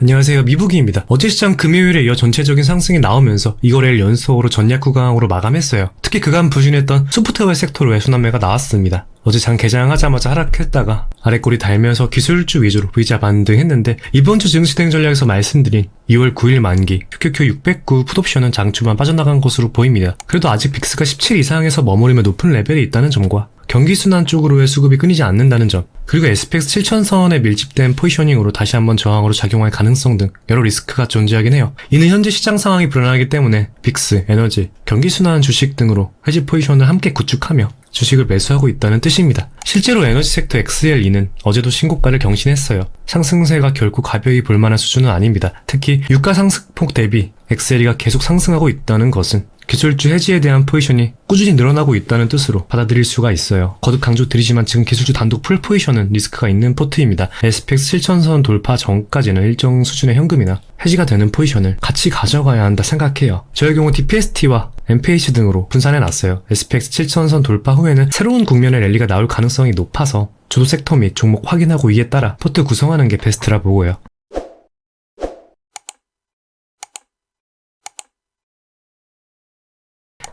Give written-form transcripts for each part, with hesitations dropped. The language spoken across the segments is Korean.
안녕하세요, 미부기입니다. 어제 시장 금요일에 이어 전체적인 상승이 나오면서 이거래일 연속으로 전략 구강으로 마감했어요. 특히 그간 부진했던 소프트웨어 섹터로의 순환매가 나왔습니다. 어제 장 개장하자마자 하락했다가 아래꼬리 달면서 기술주 위주로 V자 반등했는데, 이번 주 증시 대응 전략에서 말씀드린 2월 9일 만기 QQQ 609 풋옵션은 장 초반 빠져나간 것으로 보입니다. 그래도 아직 빅스가 17 이상에서 머무르며 높은 레벨에 있다는 점과 경기순환 쪽으로의 수급이 끊이지 않는다는 점, 그리고 SPX 7000선에 밀집된 포지셔닝으로 다시 한번 저항으로 작용할 가능성 등 여러 리스크가 존재하긴 해요. 이는 현재 시장 상황이 불안하기 때문에 빅스, 에너지, 경기순환 주식 등으로 해지 포지션을 함께 구축하며 주식을 매수하고 있다는 뜻입니다. 실제로 에너지 섹터 XLE는 어제도 신고가를 경신했어요. 상승세가 결코 가벼이 볼만한 수준은 아닙니다. 특히 유가 상승폭 대비 XLE가 계속 상승하고 있다는 것은 기술주 해지에 대한 포지션이 꾸준히 늘어나고 있다는 뜻으로 받아들일 수가 있어요. 거듭 강조드리지만 지금 기술주 단독 풀 포지션은 리스크가 있는 포트입니다. SPX 7000선 돌파 전까지는 일정 수준의 현금이나 해지가 되는 포지션을 같이 가져가야 한다 생각해요. 저의 경우 DPST와 MPH 등으로 분산해놨어요. SPX 7000선 돌파 후에는 새로운 국면의 랠리가 나올 가능성이 높아서 주도 섹터 및 종목 확인하고 이에 따라 포트 구성하는 게 베스트라 보고요.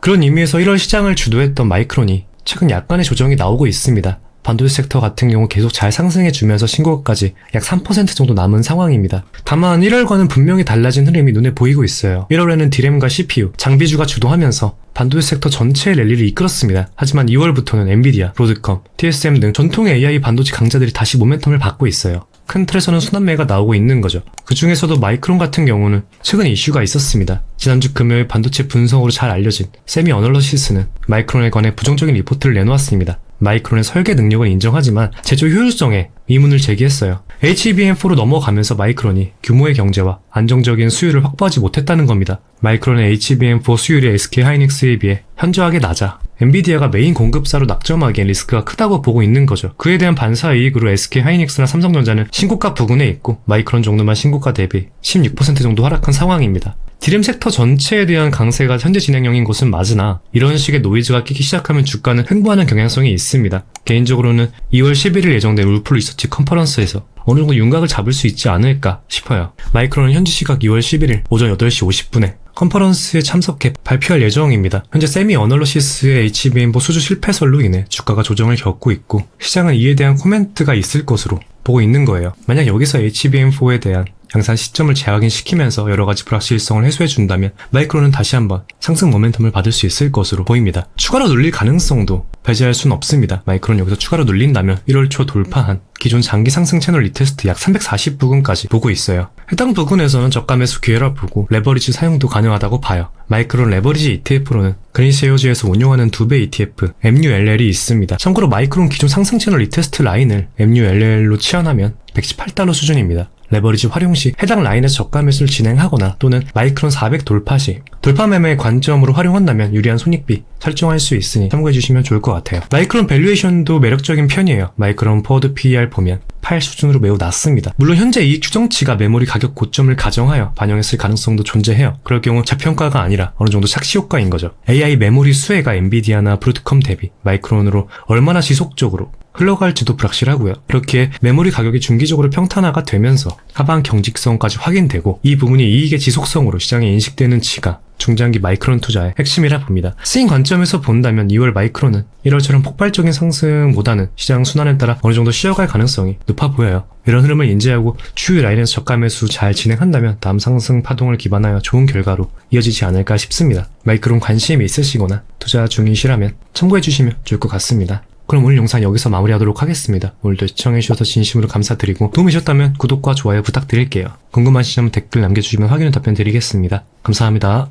그런 의미에서 1월 시장을 주도했던 마이크론이 최근 약간의 조정이 나오고 있습니다. 반도체 섹터 같은 경우 계속 잘 상승해주면서 신고가까지 약 3% 정도 남은 상황입니다. 다만 1월과는 분명히 달라진 흐름이 눈에 보이고 있어요. 1월에는 D램과 CPU, 장비주가 주도하면서 반도체 섹터 전체의 랠리를 이끌었습니다. 하지만 2월부터는 엔비디아, 브로드컴, TSM 등 전통의 AI 반도체 강자들이 다시 모멘텀을 받고 있어요. 큰 틀에서는 순환매가 나오고 있는 거죠. 그 중에서도 마이크론 같은 경우는 최근 이슈가 있었습니다. 지난주 금요일 반도체 분석으로 잘 알려진 세미 어널러시스는 마이크론에 관해 부정적인 리포트를 내놓았습니다. 마이크론의 설계 능력을 인정하지만 제조 효율성에 의문을 제기했어요. HBM4로 넘어가면서 마이크론이 규모의 경제와 안정적인 수율을 확보하지 못했다는 겁니다. 마이크론의 HBM4 수율이 SK하이닉스에 비해 현저하게 낮아 엔비디아가 메인 공급사로 낙점하기엔 리스크가 크다고 보고 있는 거죠. 그에 대한 반사이익으로 SK하이닉스나 삼성전자는 신고가 부근에 있고 마이크론 정도만 신고가 대비 16% 정도 하락한 상황입니다. D램 섹터 전체에 대한 강세가 현재 진행형인 것은 맞으나 이런 식의 노이즈가 끼기 시작하면 주가는 횡보하는 경향성이 있습니다. 개인적으로는 2월 11일 예정된 울프 리서치 컨퍼런스에서 어느 정도 윤곽을 잡을 수 있지 않을까 싶어요. 마이크론은 현지 시각 2월 11일 오전 8시 50분에 컨퍼런스에 참석해 발표할 예정입니다. 현재 세미 어널러시스의 HBM4 수주 실패설로 인해 주가가 조정을 겪고 있고 시장은 이에 대한 코멘트가 있을 것으로 보고 있는 거예요. 만약 여기서 HBM4에 대한 양산 시점을 재확인시키면서 여러가지 불확실성을 해소해준다면 마이크론은 다시 한번 상승 모멘텀을 받을 수 있을 것으로 보입니다. 추가로 눌릴 가능성도 배제할 수는 없습니다. 마이크론 여기서 추가로 눌린다면 1월 초 돌파한 기존 장기 상승 채널 리테스트 약 340 부근까지 보고 있어요. 해당 부근에서는 저가 매수 기회라 보고 레버리지 사용도 가능하다고 봐요. 마이크론 레버리지 ETF로는 그린쉐어즈에서 운용하는 2배 ETF MULL이 있습니다. 참고로 마이크론 기존 상승 채널 리테스트 라인을 MULL로 치환하면 $118 수준입니다. 레버리지 활용 시 해당 라인에서 저가 매수를 진행하거나 또는 마이크론 400 돌파 시 돌파 매매의 관점으로 활용한다면 유리한 손익비 설정할 수 있으니 참고해주시면 좋을 것 같아요. 마이크론 밸류에이션도 매력적인 편이에요. 마이크론 포워드 PER 보면 8 수준으로 매우 낮습니다. 물론 현재 이익 추정치가 메모리 가격 고점을 가정하여 반영했을 가능성도 존재해요. 그럴 경우 저평가가 아니라 어느 정도 착시 효과인 거죠. AI 메모리 수혜가 엔비디아나 브로드컴 대비 마이크론으로 얼마나 지속적으로 흘러갈지도 불확실하고요. 이렇게 메모리 가격이 중기적으로 평탄화가 되면서 하방 경직성까지 확인되고 이 부분이 이익의 지속성으로 시장에 인식되는 지가 중장기 마이크론 투자의 핵심이라 봅니다. 쓰인 관점에서 본다면 2월 마이크론은 1월처럼 폭발적인 상승보다는 시장 순환에 따라 어느 정도 쉬어갈 가능성이 높아 보여요. 이런 흐름을 인지하고 추후 라인에서 저가 매수 잘 진행한다면 다음 상승 파동을 기반하여 좋은 결과로 이어지지 않을까 싶습니다. 마이크론 관심이 있으시거나 투자 중이시라면 참고해주시면 좋을 것 같습니다. 그럼 오늘 영상 여기서 마무리하도록 하겠습니다. 오늘도 시청해주셔서 진심으로 감사드리고 도움이 되셨다면 구독과 좋아요 부탁드릴게요. 궁금하시면 댓글 남겨주시면 확인 후 답변 드리겠습니다. 감사합니다.